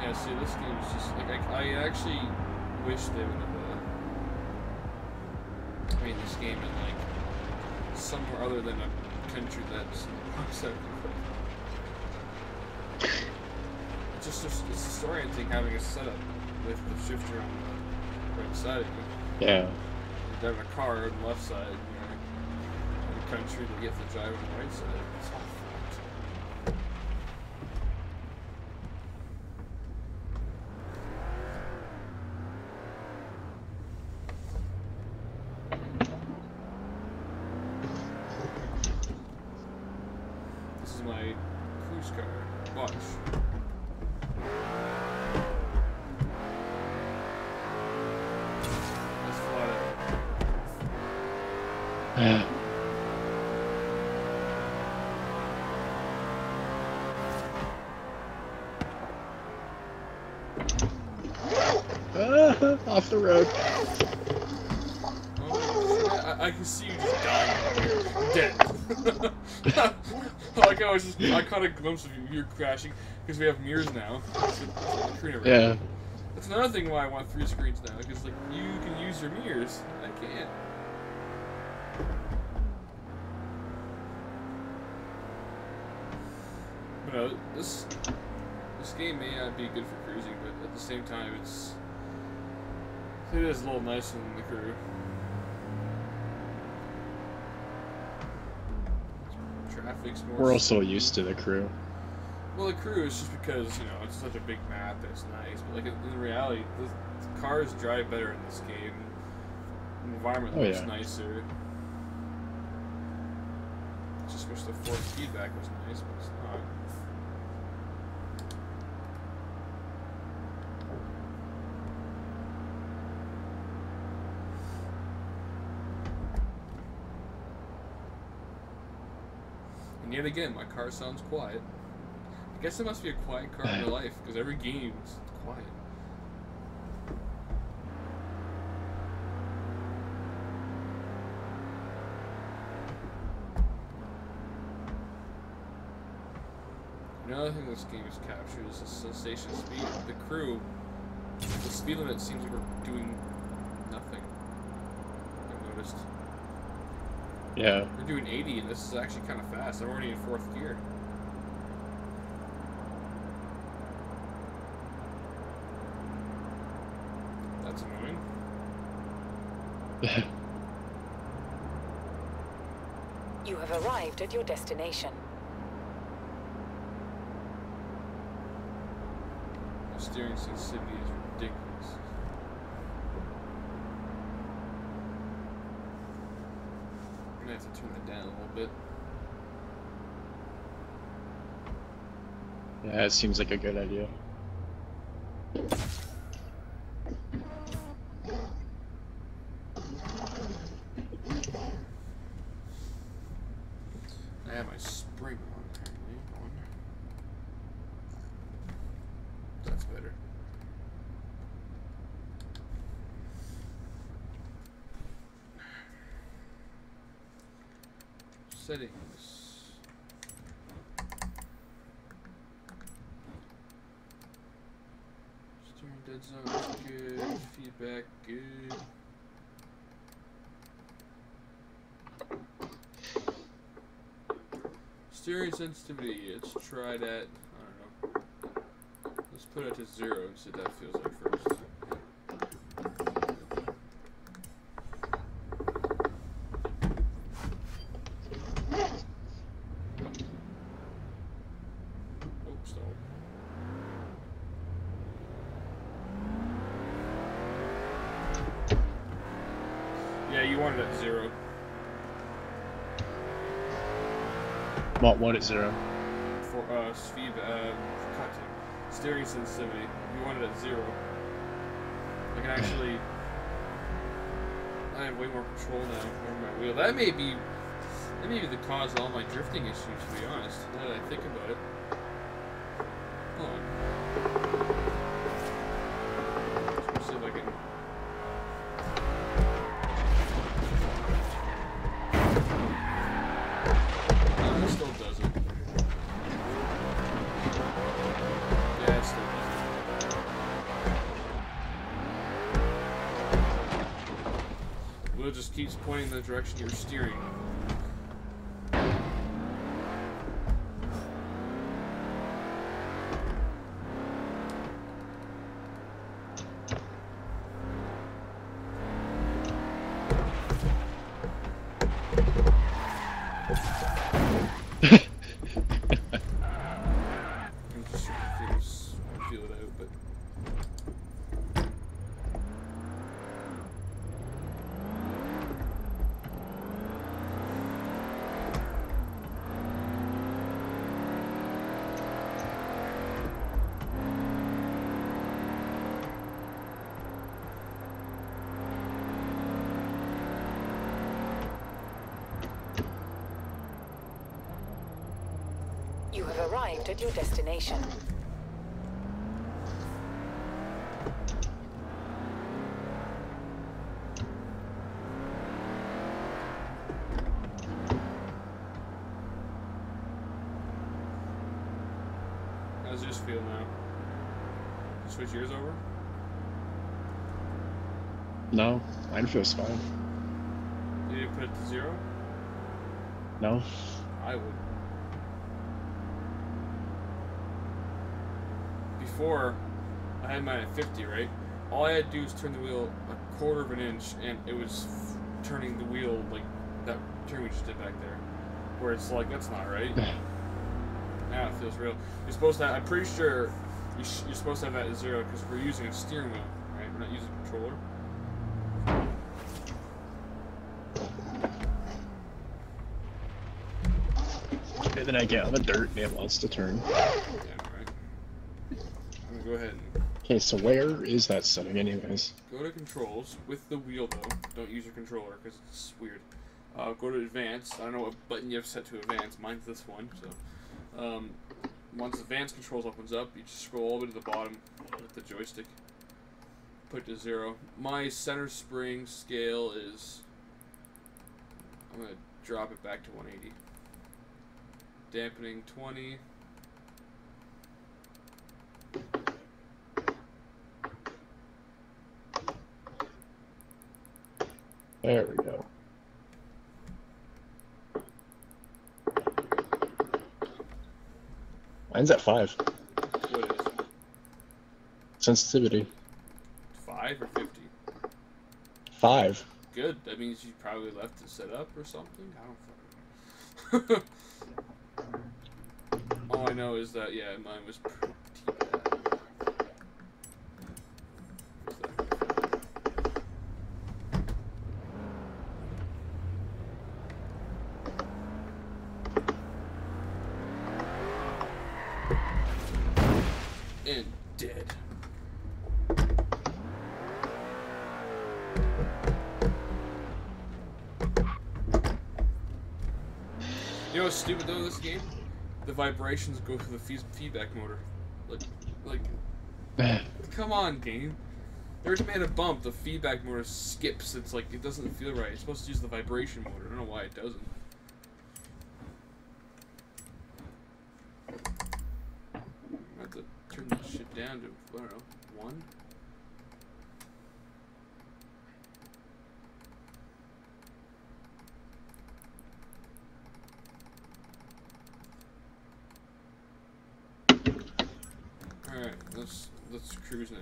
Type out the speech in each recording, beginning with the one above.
Yeah, see, this game is just like I actually wish they would have made this game in like somewhere other than a country that's it's just it's disorienting having a setup with the shifter on the right side of you. Yeah. You're driving a car on the left side, you're in a country that you have to drive on the right side. It's all fucked. This is my cruise car. Watch. Off the road. Oh, I can see you just dying dead. Like I caught a glimpse of you. You're crashing because we have mirrors now. Yeah. That's another thing why I want 3 screens now, because like you can use your mirrors. I can't. But no, this game may not be good for cruising, but at the same time, it is a little nicer than the crew. Traffic's more. We're also used to the crew. Well, the crew is just because, you know, it's such a big map that it's nice, but like in reality, the cars drive better in this game. The environment looks nicer. Just wish the force feedback was nice, but it's not. And yet again, my car sounds quiet. I guess it must be a quiet car in real life, because every game is quiet. Another thing this game has captured is the sensation of speed. The crew, the speed limit seems like we're doing nothing. I've noticed. Yeah. We're doing 80, and this is actually kind of fast. I'm already in 4th gear. That's annoying. You have arrived at your destination. The steering sensitivity is ridiculous. I'm gonna have to turn that down a little bit. Yeah, it seems like a good idea. I have my spring on apparently. That's better. Settings. Steering dead zone is good. Feedback good. Steering sensitivity, it's tried at, I don't know. Let's put it to 0 and see what that feels like first. Yeah, you want it at 0. What at 0? For speed, content. Steering sensitivity. You want it at 0. I can actually. I have way more control now over my wheel. That may be the cause of all my drifting issues, to be honest. Now that I think about it. Hold on. Let's see if I can. No, it still does it. Yeah, it still does it. Wheel just keeps pointing in the direction you're steering. Feel it out, but You have arrived at your destination. how does yours feel now? Switch yours over? No, mine feels fine. You didn't put it to 0? No. I would. Before, I had mine at 50, right? All I had to do was turn the wheel a quarter of an inch, and it was turning the wheel like that turn we just did back there. Where it's like, that's not right. Now it feels real. You're supposed to have, I'm pretty sure you're supposed to have that at 0 because we're using a steering wheel, right? We're not using a controller. And then I get on the dirt and it wants to turn. Yeah, right. I'm gonna go ahead and Okay, so where is that setting anyways? go to controls with the wheel though. Don't use your controller because it's weird. Go to advanced. I don't know what button you have set to advanced. Mine's this one. So, once advanced controls opens up, you just scroll all the way to the bottom with the joystick. Put it to 0. My center spring scale is. I'm gonna drop it back to 180. Dampening 20. There we go. Mine's at 5. What is it? Sensitivity. 5 or 50? 5. Good. That means you probably left it set up or something. I don't fucking know. All I know is that, yeah, mine was pretty bad. And dead. You know what's stupid though, this game? The vibrations go through the feedback motor. Like, come on, game. Every time I hit a bump, the feedback motor skips. It's like, it doesn't feel right. It's supposed to use the vibration motor. I don't know why it doesn't. I have to turn this shit down to, I don't know, 1? let's cruise now.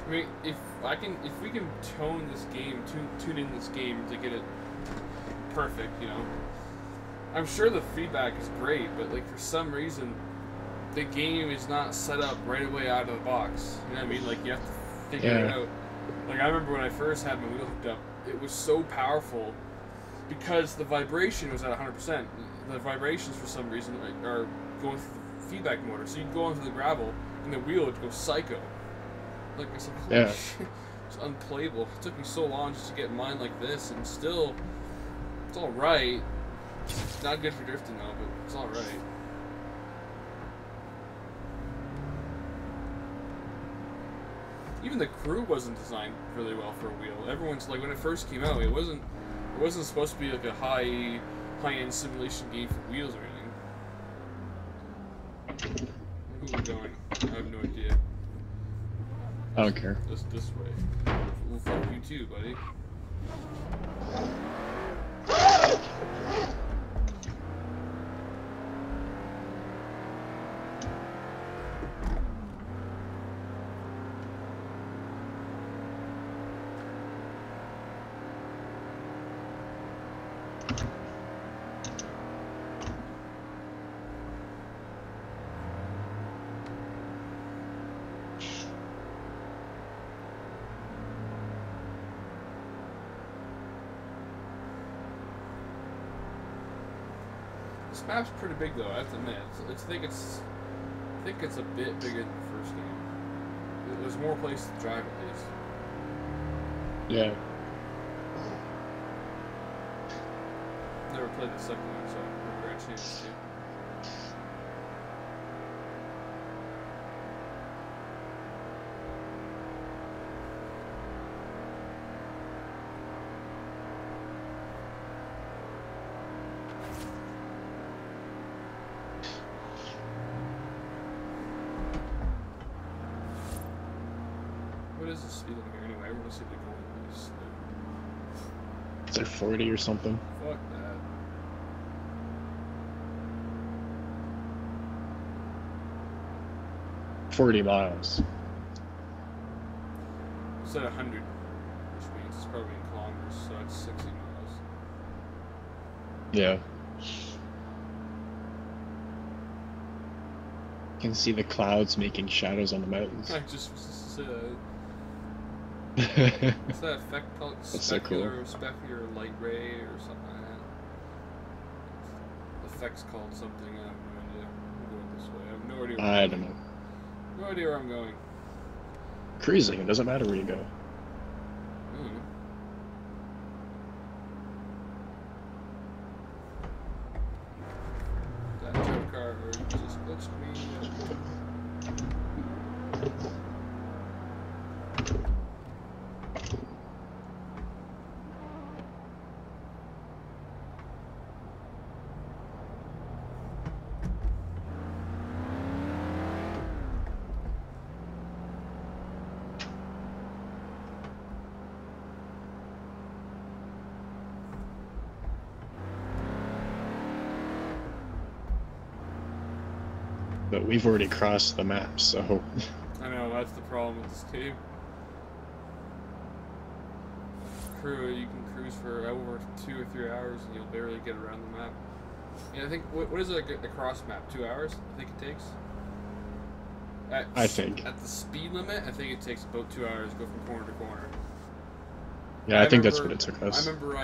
I mean, if we can tone this game, tune in this game to get it perfect, you know. I'm sure the feedback is great, but like for some reason, the game is not set up right away out of the box. You know what I mean? Like you have to figure it out. Like I remember when I first had my wheel hooked up, it was so powerful because the vibration was at 100%. The vibrations for some reason are going through the feedback motor, so you can go onto the gravel and the wheel would go psycho. Like I said, holy shit, it's unplayable. It took me so long just to get mine like this, and still, it's all right. It's not good for drifting though, but it's all right. Even the crew wasn't designed really well for a wheel. Everyone's like, when it first came out, it wasn't supposed to be like a high-end simulation game for wheels or anything. Where are we going? I have no idea. I don't care. This way. Well, fuck you too, buddy. This map's pretty big though, I have to admit. I think it's a bit bigger than the first game. There's more places to drive at least. Yeah. Never played the second one, so I'll grant chance to. What is the speed limit here anyway? I want to see if they go in this. It's like 40 or something. Fuck that. $40 miles. It's at 100, which means it's probably in kilometers, so it's 60 miles. Yeah. You can see the clouds making shadows on the mountains. I just was just say that. What's that effect called? That's so cool. Specular light ray or something like that. The effect's called something. I have no idea. I'm going this way. I have no idea. I don't know. No idea where I'm going. Cruising. It doesn't matter where you go. That jump car or just glitched me. But we've already crossed the map, so... I know, that's the problem with this game. Crew, you can cruise for over 2 or 3 hours and you'll barely get around the map. Yeah, I think, what is it, a cross map? 2 hours, I think it takes? I think. At the speed limit, I think it takes about 2 hours to go from corner to corner. Yeah, I think that's what it took us. I remember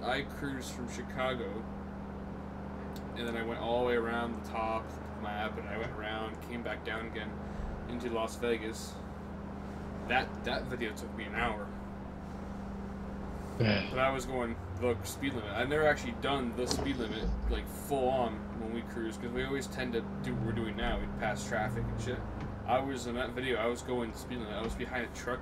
I cruised from Chicago, and then I went all the way around the top of the map, and I went around, came back down again into Las Vegas. That video took me an hour. But I was going the speed limit. I've never actually done the speed limit like full on when we cruise, because we always tend to do what we're doing now. We'd pass traffic and shit. I was in that video. I was going the speed limit. I was behind a truck.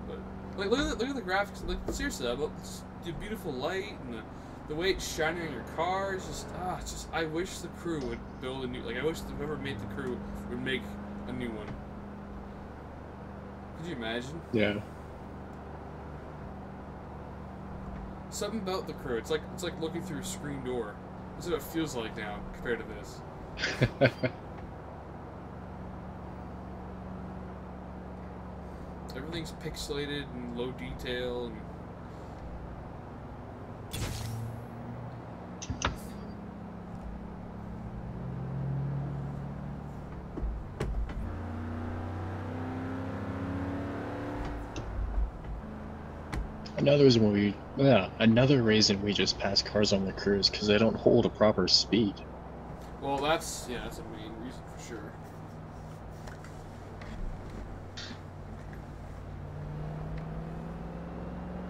But like, look at the graphics. Like seriously, the beautiful light and the way it's shining on your car. It's just I wish the crew would build a new. Like I wish whoever made the crew would make a new one. Could you imagine? Yeah. Something about the crew. It's like looking through a screen door. That's what it feels like now compared to this. Everything's pixelated and low detail and another reason we just pass cars on the cruise because they don't hold a proper speed. well, that's a main reason for sure.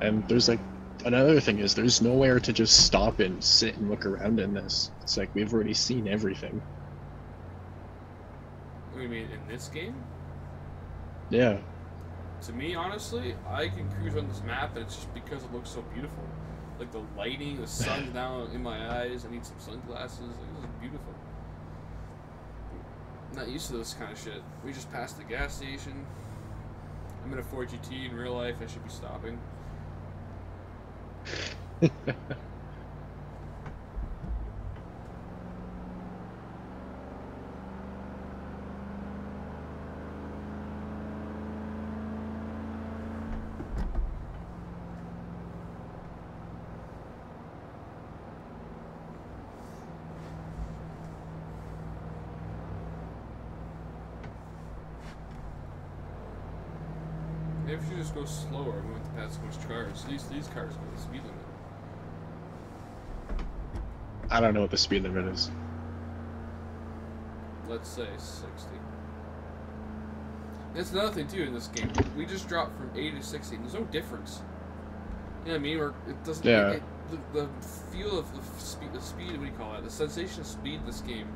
And there's like another thing is there's nowhere to just stop and sit and look around in this. It's like we've already seen everything. What do you mean in this game? Yeah. To me, honestly, I can cruise on this map, and it's just because it looks so beautiful. Like the lighting, the sun's now in my eyes. I need some sunglasses. Like, this is beautiful. I'm not used to this kind of shit. We just passed the gas station. I'm in a Ford GT in real life. I should be stopping. Maybe we should just go slower. We went to pass so much cars. These cars go the speed limit. I don't know what the speed limit is. Let's say 60. That's another thing too in this game. We just dropped from 80 to 60. There's no difference. You know what I mean? Or it doesn't. Yeah. The feel of the speed. What do you call it? The sensation of speed in this game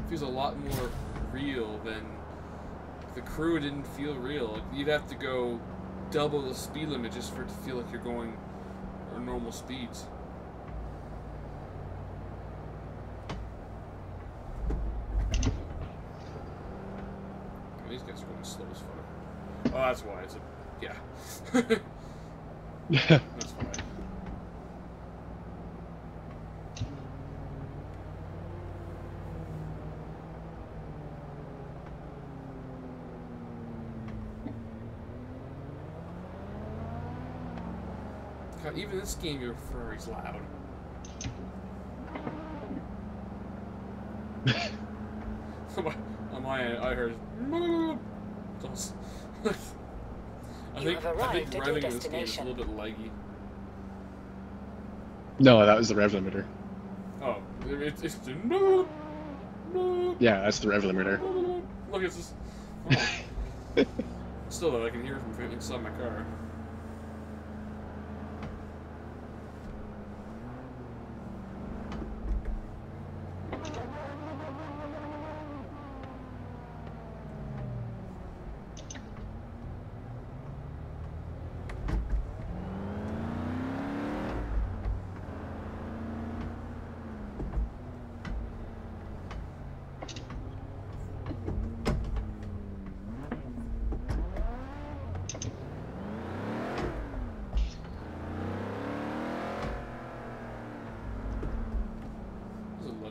feels a lot more real than the crew didn't feel real. Like, you'd have to go double the speed limit just for it to feel like you're going at normal speeds. These guys are going slow as fuck. Oh, that's why. It's a... Yeah. That's why. God, even this game, your Ferrari's loud. On my end, I heard. I think driving in this game is a little bit laggy. No, that was the rev limiter. Oh, it's Yeah, that's the rev limiter. Look, it's just. Oh. Still, though, I can hear it from inside my car.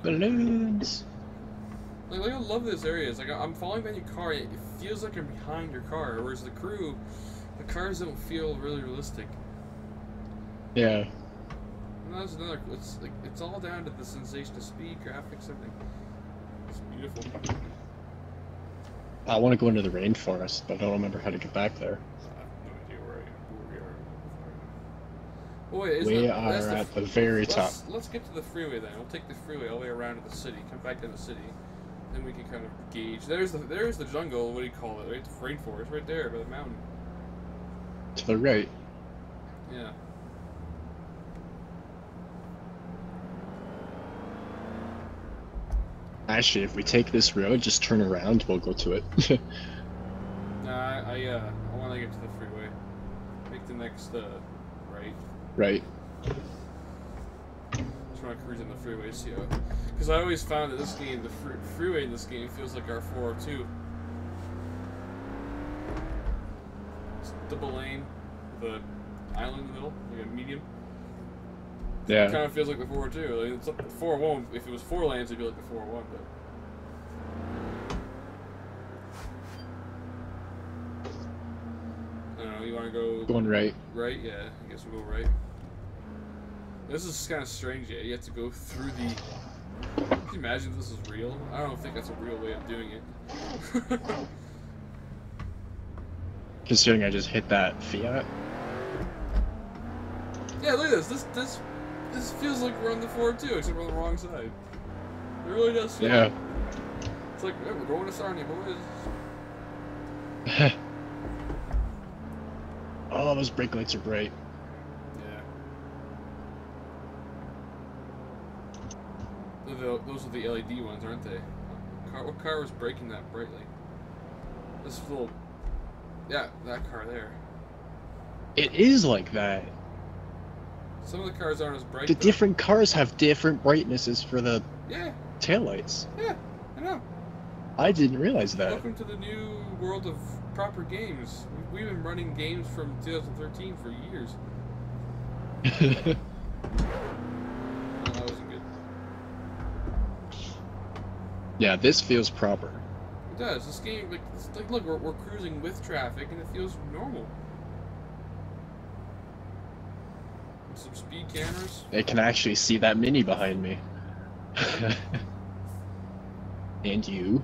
Balloons. Like I love this area. It's like I'm following behind your car. It feels like I'm behind your car. Whereas the crew, the cars don't feel really realistic. Yeah. And that's another. It's like it's all down to the sensation of speed, graphics, everything. It's beautiful. I want to go into the rainforest, but I don't remember how to get back there. I have no idea where we are. Boy, We are at the very top. Let's get to the freeway then. We'll take the freeway all the way around to the city. Come back to the city. Then we can kind of gauge. There's the jungle. What do you call it? Right, the rainforest, right there by the mountain. To the right. Yeah. Actually, if we take this road, just turn around, we'll go to it. Nah, I want to get to the freeway. Make the next right. Right. Just want to cruise on the freeway, see how. Because I always found that this game, the freeway in this game feels like our 402. double lane with an island in the middle, like a medium. Yeah. It kind of feels like the 402. Like it's like the 401. If it was 4 lanes, it'd be like the 401. But I don't know. You want to go Going right. Right? Yeah. I guess we'll go right. This is kind of strange. Yeah, you have to go through the. Can you imagine if this is real? I don't think that's a real way of doing it. Considering I just hit that Fiat. Yeah, look at this. This feels like we're on the 402, except we're on the wrong side. It really does feel. Yeah. It's like, hey, we're going to Sarnia, boys. Oh, those brake lights are bright. Yeah. Those are the LED ones, aren't they? What car was braking that brightly? This little. Yeah, that car there. It is like that. Some of the cars aren't as bright. The though. different cars have different brightnesses for the taillights. Yeah, I know. I didn't realize that. Welcome to the new world of proper games. We've been running games from 2013 for years. That wasn't good. Yeah, this feels proper. It does. This game, like look, we're cruising with traffic, and it feels normal. Some speed cameras. They can actually see that Mini behind me. And you.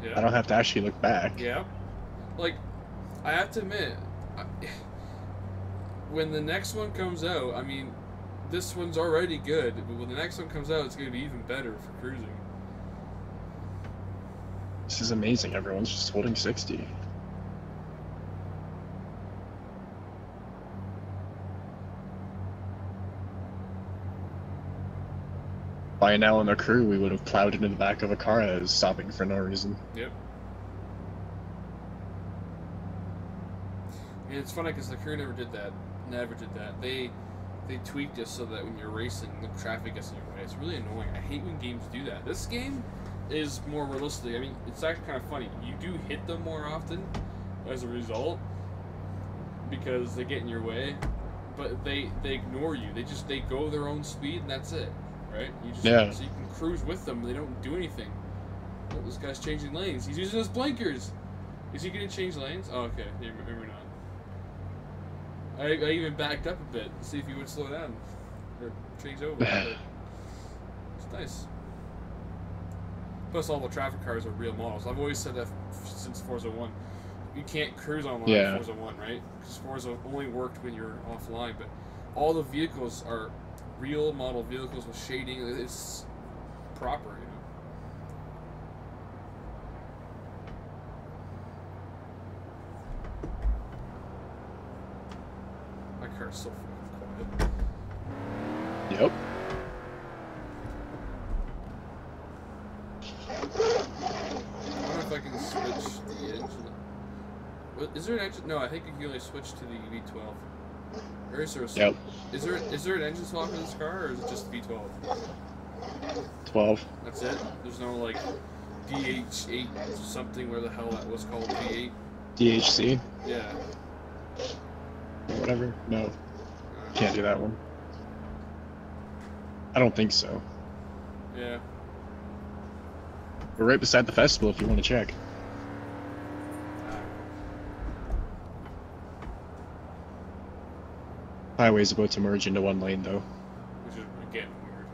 Yeah. I don't have to actually look back. Yeah. Like, I have to admit, when the next one comes out, I mean, this one's already good, but when the next one comes out, it's going to be even better for cruising. This is amazing. Everyone's just holding 60. By now in the crew, we would have plowed into the back of a car that was stopping for no reason. Yep. And it's funny because the crew never did that. Never did that. They tweaked it so that when you're racing, the traffic gets in your way. It's really annoying. I hate when games do that. This game is more realistic. I mean, it's actually kind of funny. You do hit them more often as a result because they get in your way, but they ignore you. They go their own speed and that's it. Right? So you can cruise with them. They don't do anything. Oh, this guy's changing lanes. He's using his blinkers. Is he going to change lanes? Oh, okay. Yeah, maybe not. I even backed up a bit to see if he would slow down or change over. But it's nice. Plus, all the traffic cars are real models. I've always said that since Forza 1. You can't cruise online in Forza 1, right? Because Forza only worked when you're offline. But all the vehicles are real model vehicles with shading. It's proper, you know. My car's so fucking quiet. Yep. I wonder if I can switch the engine. Is there an engine? No, I think you can only switch to the V12. Or is there Yep. Is there an engine swap in this car, or is it just V12? 12. That's it? There's no, like, DH8 something, where the hell that was called, V8? DHC? Yeah. Whatever. No. Can't do that one. I don't think so. Yeah. We're right beside the festival if you want to check. Highway's about to merge into one lane, though. Which is, again, weird.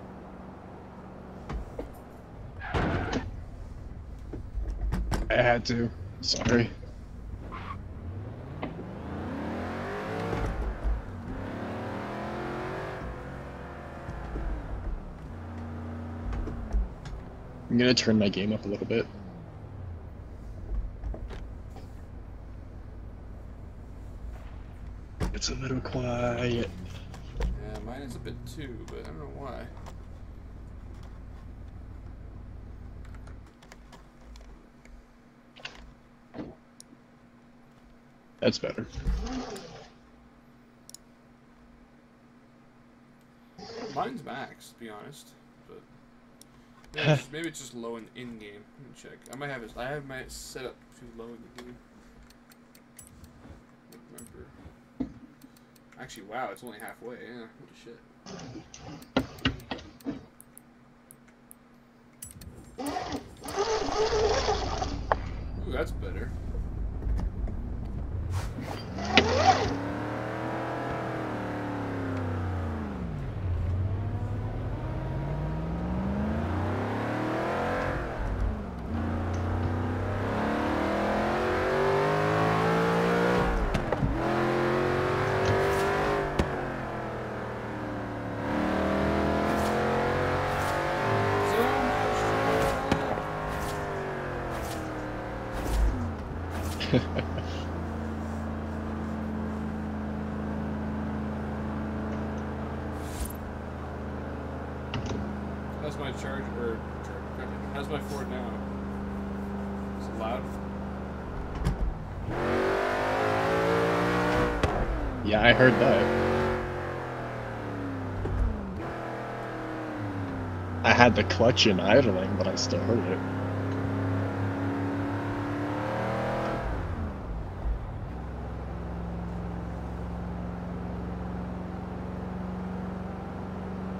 I had to. Sorry. I'm gonna turn my game up a little bit. It's a little quiet. Yeah, mine is a bit too, but I don't know why. That's better. Mine's max, to be honest, but maybe it's just low in game. Let me check. I might have it. I have my set up too low in the game. Remember. Actually, wow, it's only halfway. Yeah, holy shit. Ooh, that's better. How's my how's my Ford now? Is it loud? Yeah, I heard that. I had the clutch in idling, but I still heard it.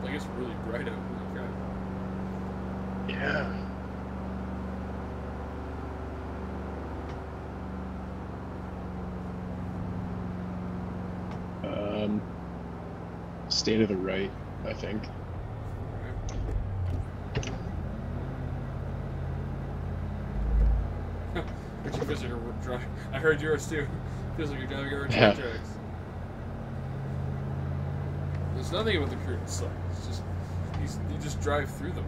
Like it's really bright out. Okay. Yeah. Stay to the right, I think. Richie feels like a drive. I heard yours too. Feels like you're driving over Yeah. tracks. There's nothing about the curtains suck. It's just you just drive through them,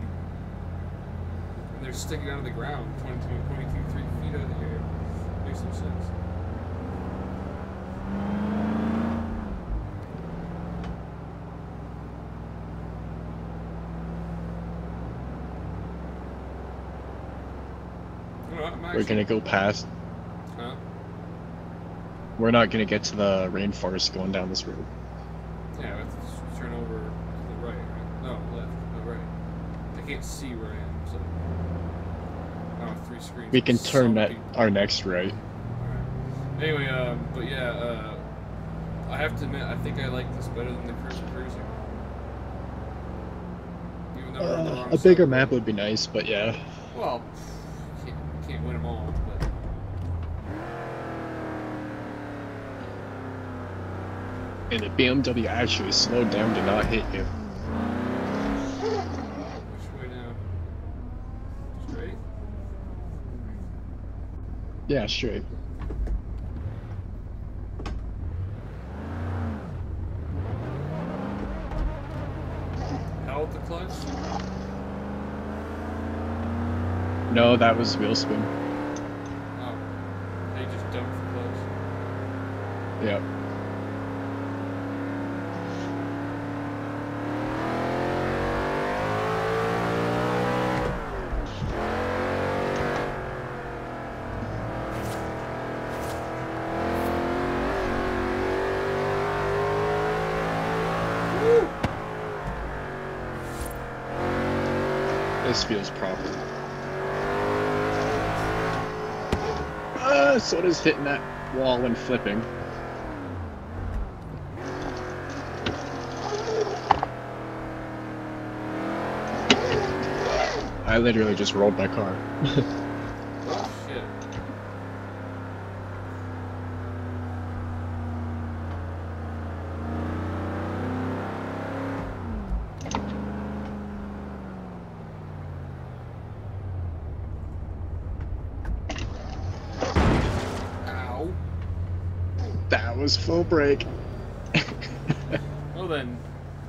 and they're sticking out of the ground, 3 feet out of the air. Makes no sense. You know what, I'm We're actually, gonna go past. huh? We're not gonna get to the rainforest going down this road. Yeah, we have to just turn over to the right, right? No, left, no, right. I can't see where I am, so. Oh, 3 screens. We can turn So at people. our next right. Alright. Anyway, but yeah, I have to admit, I think I like this better than the cruising. Even though we're on the wrong A side bigger of the map road. would be nice, but yeah. Well, can't win them all, but. And the BMW actually slowed down to not hit you. Which way now? Straight? Yeah, straight. Held the clutch? No, that was wheel spin. Oh. They just dumped the clutch. Yep. This feels proper. So does hitting that wall and flipping. I literally just rolled my car. Oh shit. Ow. That was full brake. Well then,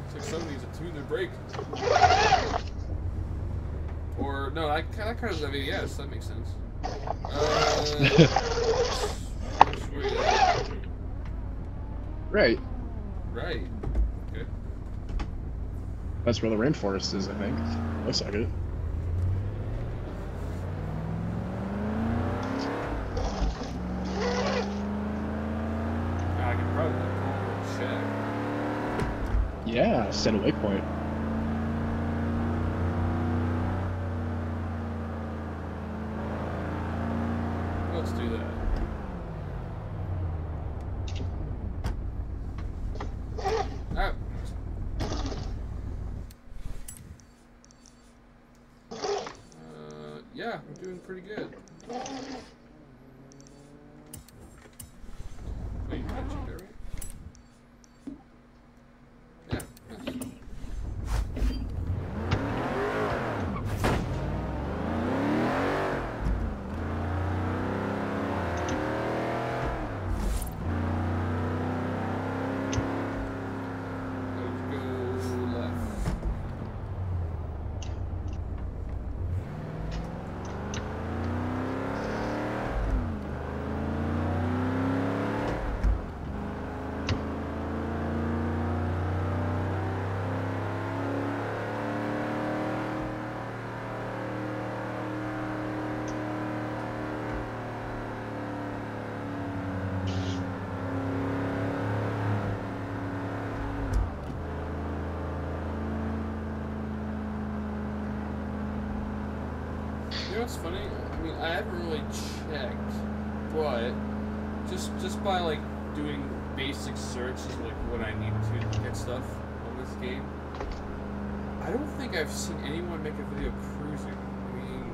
it's like somebody needs to tune their brake. Or, no, that car doesn't have ABS, that makes sense. Which way? Right. Right. Okay. That's where the rainforest is, I think. Looks like it. I can probably pull over and check. Yeah, set a waypoint. Let's do that. Yeah, I'm doing pretty good. Wait, you got check that right? Yeah, nice. You know what's funny? I mean, I haven't really checked, but just by like doing basic searches, like what I need to get stuff on this game, I don't think I've seen anyone make a video cruising. I mean,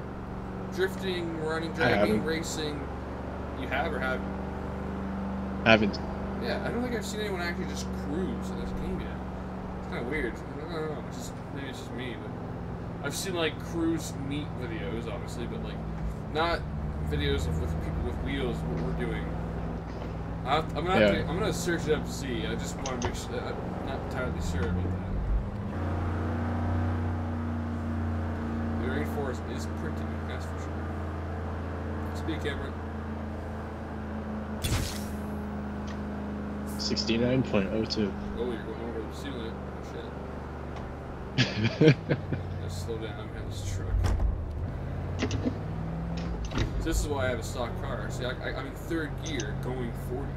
drifting, running, dragging, racing. You have or haven't? Haven't. Yeah, I don't think I've seen anyone actually just cruise in this game yet. It's kind of weird. I don't know. Maybe it's just me, but. I've seen like cruise meet videos, obviously, but like not videos of with people with wheels. What we're doing. I'm gonna search it up to see. I just want to make sure. I'm not entirely sure about that. The rainforest is pretty, that's for sure. Speed camera. 69.02. Oh, you're going over the ceiling. Oh shit. Slow down, I'm in this truck. So this is why I have a stock car. See, I'm in third gear going 40,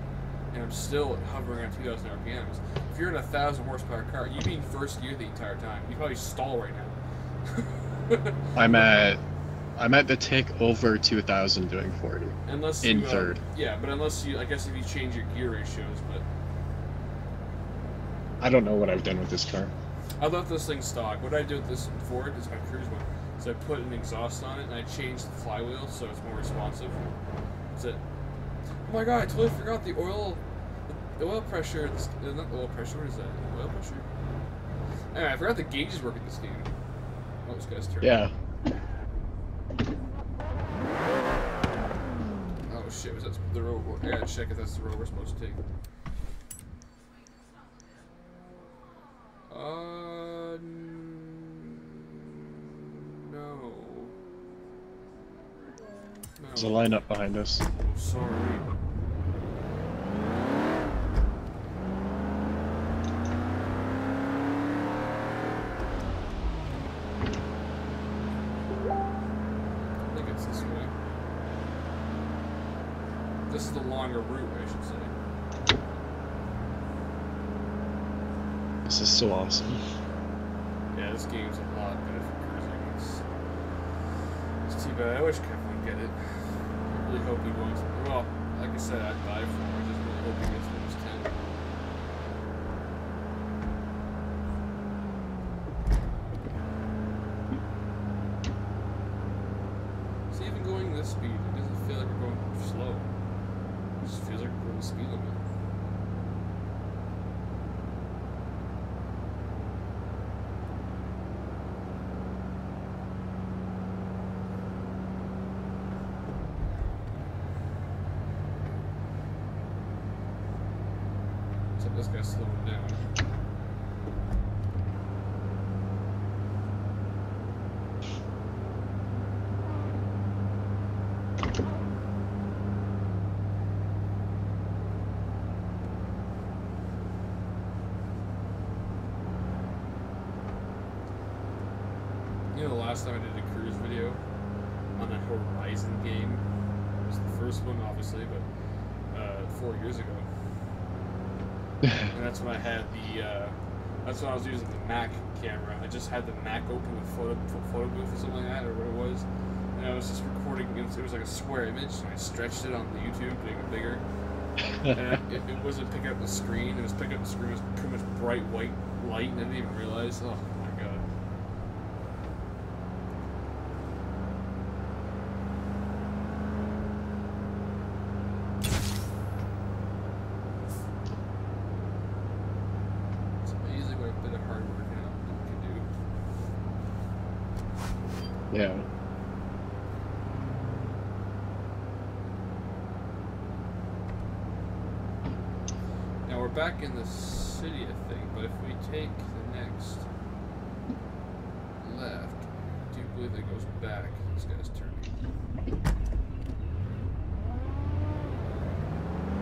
and I'm still hovering at 2,000 RPMs. If you're in a 1,000 horsepower car, you'd be in first gear the entire time. You probably stall right now. I'm at the tick over 2,000 doing 40. Unless in you, third. Yeah, but unless you, I guess if you change your gear ratios, but. I don't know what I've done with this car. I left this thing stock. What I do with this Ford, is my cruise one, is I put an exhaust on it and I changed the flywheel so it's more responsive. That's it. Oh my god, I totally forgot the oil pressure. Not the oil pressure, what is that? Oil pressure? Anyway, I forgot the gauges work in this game. Oh, this guy's turn. Yeah. Oh shit, was that the road? I gotta check if that's the road we're supposed to take. No. There's a lineup behind us. Oh, sorry. I think it's this way. This is the longer route, I should say. This is so awesome. Yeah, this game's a lot better for cruising. It's too bad. I wish Kevin would get it. I really hope he wants. Well, like I said, I'd buy it for him. I just really hope he gets Windows 10. See, even going this speed, it doesn't feel like we're going slow. It just feels like we're going the speed limit. This guy's slowing down. You know, the last time I did a cruise video on that Horizon game, it was the first one, obviously, but 4 years ago. And that's when I had the, that's when I was using the Mac camera. I just had the Mac open with photo booth or something like that, or what it was. And I was just recording, it was like a square image, and I stretched it on the YouTube to make it bigger. And it wasn't picking up the screen, it was picking up the screen, it was pretty much bright white light, and I didn't even realize. Oh my god. Yeah. Now we're back in the city, I think, but if we take the next left, do you believe it goes back? This guy's turning.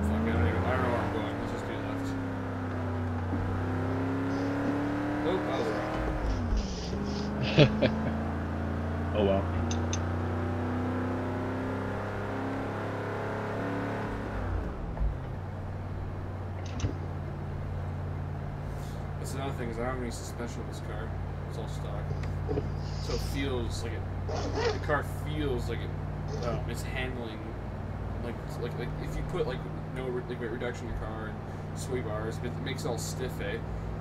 Fuck, I don't know where I'm going. Let's just do left. Nope, I was wrong. Oh well. That's another thing, is I don't have any suspension on this car. It's all stock. So it feels like it, the car feels like it, it's handling, like if you put like no weight reduction in your car and sway bars, but it makes it all stiff, eh?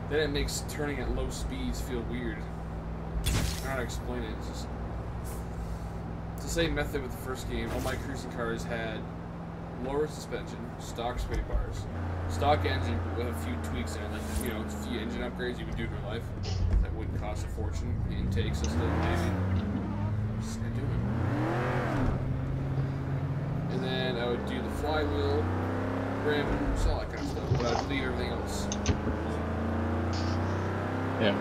Then it makes turning at low speeds feel weird. I don't know how to explain it. It's just, it's the same method with the first game. All my cruising cars had lower suspension, stock sway bars, stock engine with a few tweaks in it, like, you know, a few engine upgrades you would do in your life that wouldn't cost a fortune. The intake system, maybe. Just gonna do it. And then I would do the flywheel, rims, all that kind of stuff, but I'd leave everything else. Yeah.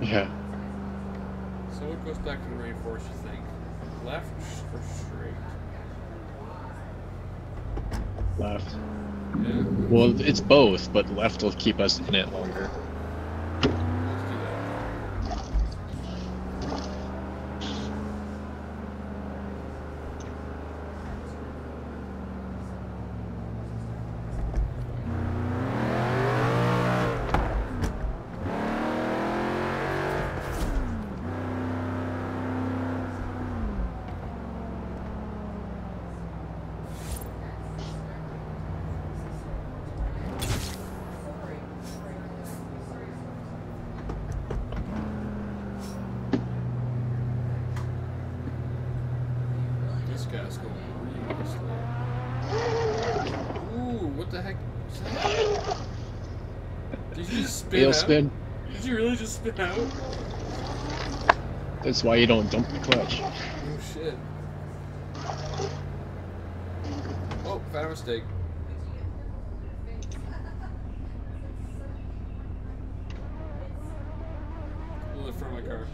Yeah. So what goes back to the rainforest, you think? Left or straight? Left. Yeah. Well, it's both, but left will keep us in it longer. Let's do that. This guy's going really slow. Ooh, what the heck was that? Did you just spin out? Spin. Did you really just spin out? That's why you don't dump the clutch. Oh shit. Oh, found a mistake. Look at the front of my car.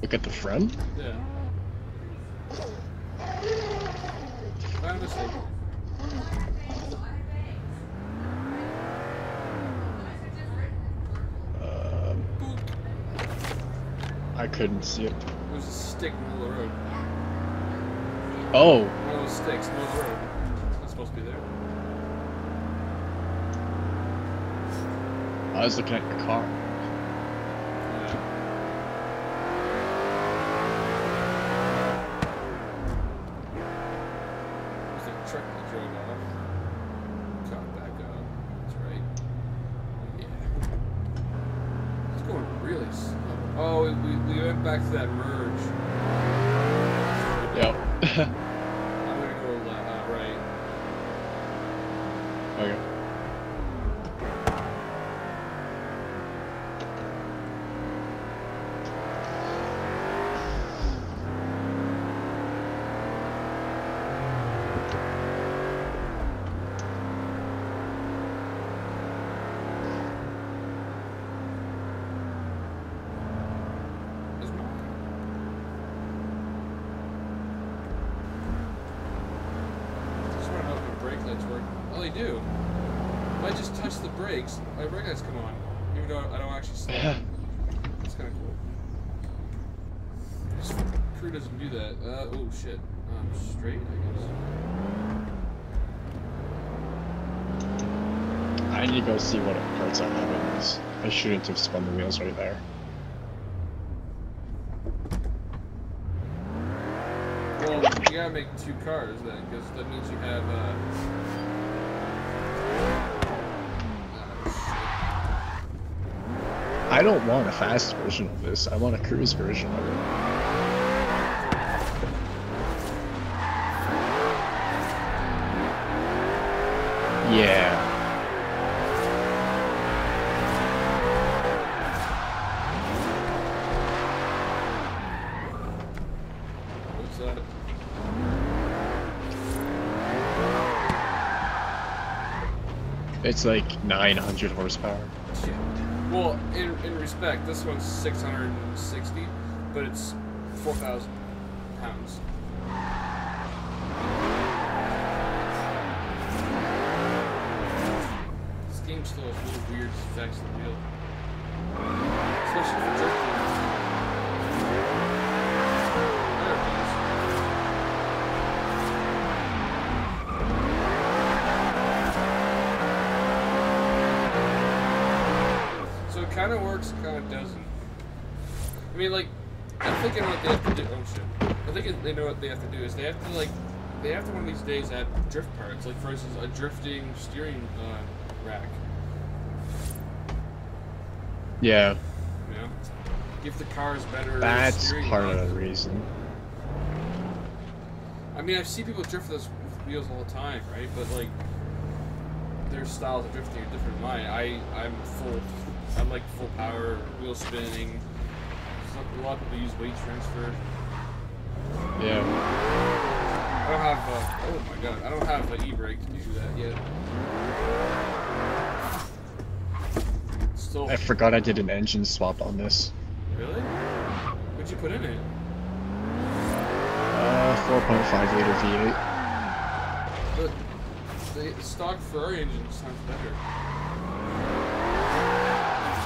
Look at the front? Yeah. Found a mistake. I couldn't see it. There's a stick in the middle of the road. Oh. One of those sticks in the middle of the road. It's not supposed to be there. I was looking at your car. Yeah. There's a truck that drove off. Caught back up. That's right. Yeah. It's going really slow. Oh, we went back to that merge. Yep. I'm gonna go right. Okay. Well, they do. If I just touch the brakes, my brake lights come on, even though I don't actually slow. That's kind of cool. This crew doesn't do that. Oh shit. Straight, I guess. I need to go see what parts I have in this. I shouldn't have spun the wheels right there. Well, You gotta make 2 cars then, because that means you have, I don't want a fast version of this. I want a cruise version of it. Yeah. What's that? It's like 900 horsepower. Shit. Well, in respect, this one's 660, but it's 4,000 pounds. This game still has really weird effects in the wheel, especially for drifting. There it is. So it kind of works, it kind of doesn't. I mean, like, I'm thinking what they have to do. Oh shit! I think they know what they have to do is they have to one of these days add drift parts, like for instance a drifting steering rack. Yeah. You know, give the cars better. That's steering part rack. of the reason. I mean, I see people drift this with wheels all the time, right? But like, their styles of drifting are different than mine. I'm full. I like full power, wheel spinning. A lot of people use weight transfer. Yeah. I don't have. Oh my god! I don't have an e-brake to do that yet. Still. I forgot I did an engine swap on this. Really? What'd you put in it? 4.5 liter V8. But the stock Ferrari engine sounds better.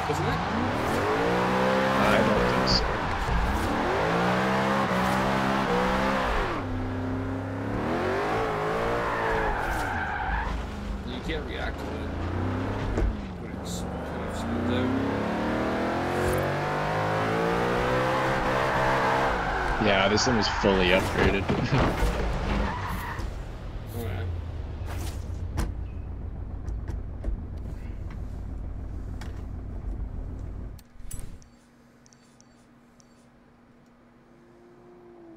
Isn't it? I don't think so. You can't react to it when it's kind of smoothed out. Yeah, this thing was fully upgraded. Oh yeah.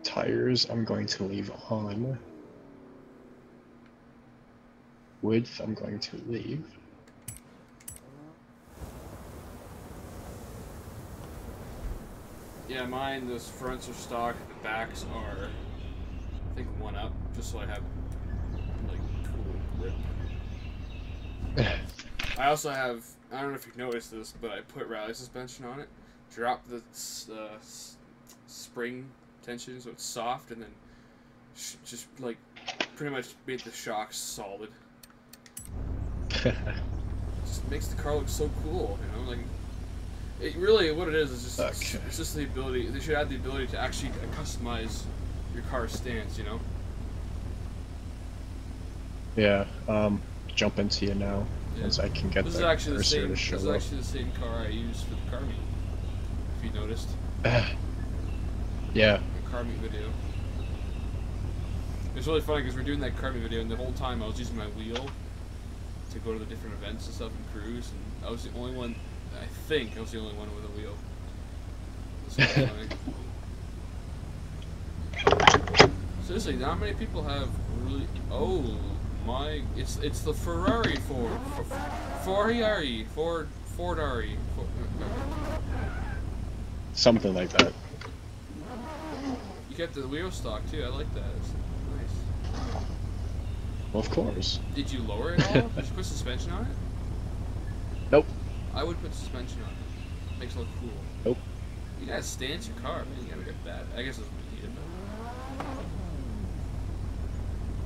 Tires, I'm going to leave on. Width, I'm going to leave. Yeah, mine, the fronts are stock, the backs are, I think, 1 up, just so I have, like, cool grip. I also have, I don't know if you've noticed this, but I put rally suspension on it, drop the spring tension so it's soft, and then just, like, pretty much made the shocks solid. Just makes the car look so cool, you know, like... It really, what it is just Okay. it's just the ability. They should add the ability to actually customize your car's stance. You know. Yeah, jump into you now, Yeah. once I can get This is the actually the cursor same. to This show is up. actually the same car I used for the car meet. If you noticed, Yeah. the car meet video. It's really funny because we're doing that car meet video, and the whole time I was using my wheel to go to the different events and stuff and cruise, and I was the only one. I think I was the only one with a wheel. That's so funny. Seriously, not many people have really. Oh my! It's the Ferrari Ferrari. Something like that. You get the wheel stock too. I like that. It's nice. Well, of course. Did you lower it all? Did you put suspension on it? Nope. I would put suspension on it. Makes it look cool. Nope. You gotta stance your car, man. You gotta get that. I guess it's needed, but.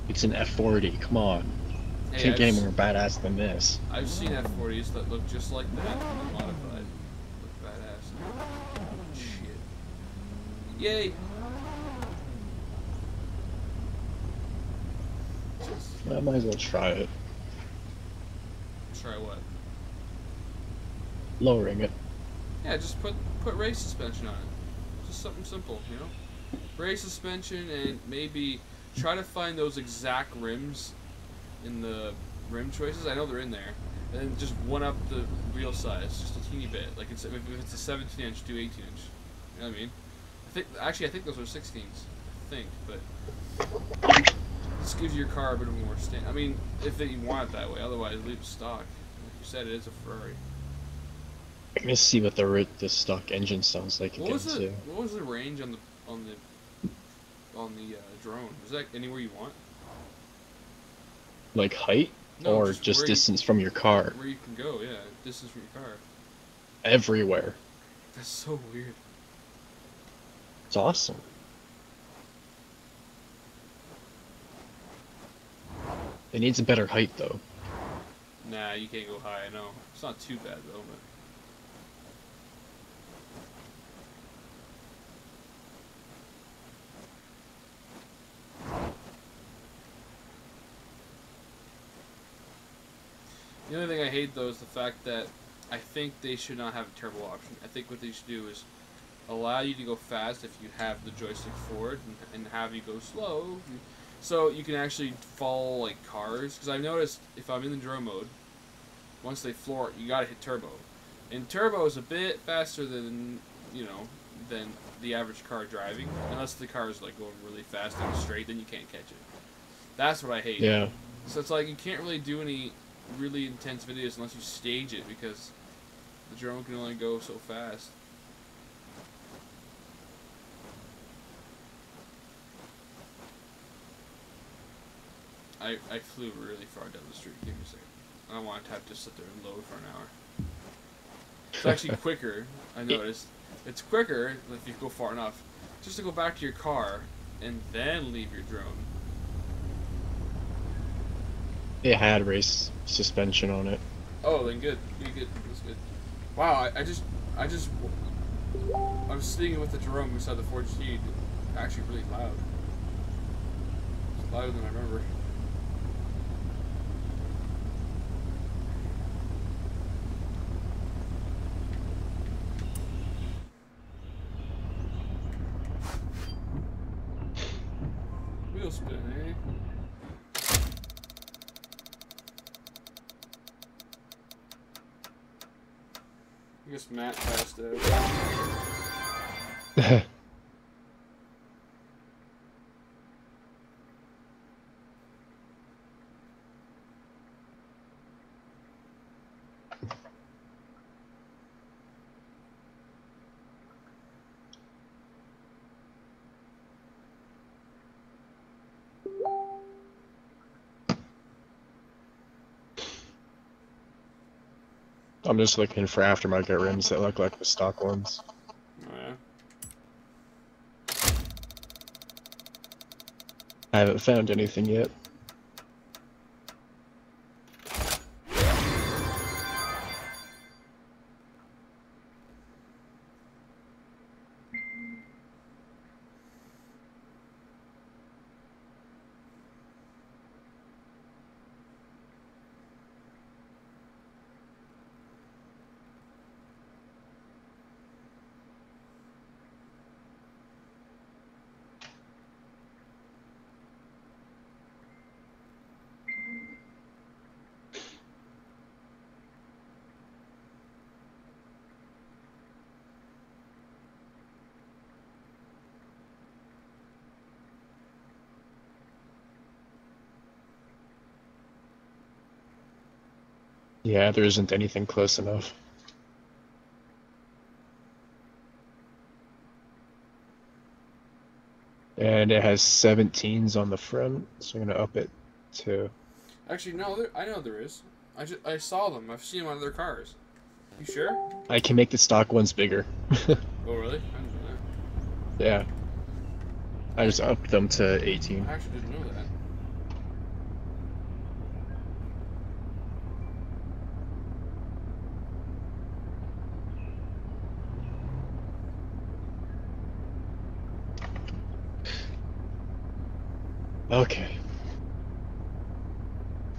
It's an F40, come on. Hey, Can't get any more badass than this. I've seen F40s that look just like that, and they're modified. Look badass. Shit. Yay! I might as well try it. Try what? Lowering it. Yeah, just put race suspension on it. Just something simple, you know? brake suspension, and maybe try to find those exact rims in the rim choices. I know they're in there. And then just one up the wheel size, just a teeny bit. Like if it's a 17 inch, do 18 inch. You know what I mean? I think those are 16s. I think, but this gives your car a bit of more stand. I mean, if you want it that way. Otherwise, leave it stock. Like you said, it is a Ferrari. I'm gonna see what the stock engine sounds like again too. What was the range on the drone? Was that anywhere you want? Like height? No, or just distance from your car? Where you can go, yeah. Distance from your car. Everywhere. That's so weird. It's awesome. It needs a better height though. Nah, you can't go high, I know. It's not too bad though, but... The only thing I hate though is the fact that I think they should not have a turbo option. I think what they should do is allow you to go fast if you have the joystick forward and have you go slow. So you can actually follow like cars. Because I've noticed if I'm in the drone mode, once they floor it, you gotta hit turbo. And turbo is a bit faster than, you know, than the average car driving. Unless the car is like going really fast and straight, then you can't catch it. That's what I hate. Yeah. So it's like you can't really do any really intense videos unless you stage it because the drone can only go so fast. I flew really far down the street. Give me a second. I don't want to have to sit there and load for an hour. It's actually quicker, I noticed. It's quicker if you go far enough. Just to go back to your car and then leave your drone. It had race suspension on it. Oh, then good. Good. That's good. Wow, I was sitting with the drone beside the Ford GT. Actually really loud. It's louder than I remember. Wheel spin, eh? I guess Matt passed out. I'm just looking for aftermarket rims that look like the stock ones. Oh yeah. I haven't found anything yet. Yeah, there isn't anything close enough. And it has 17s on the front, so I'm gonna up it to... Actually, no, I know there is. I saw them. I've seen them on other cars. You sure? I can make the stock ones bigger. Oh, really? I didn't know that. Yeah. I just upped them to 18. I actually didn't know that. Okay.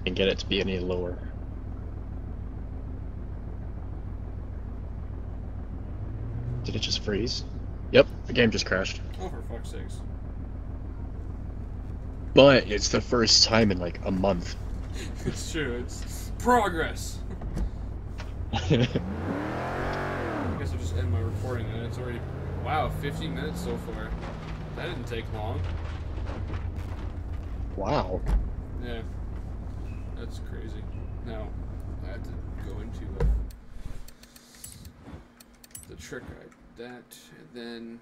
And get it to be any lower. Did it just freeze? Yep, the game just crashed. Oh, for fuck's sakes. But it's the first time in like a month. It's true. It's progress. I guess I'll just end my recording then. It's already, wow, 15 minutes so far. That didn't take long. Wow. Yeah. That's crazy. Now, I have to go into the trick, that, and then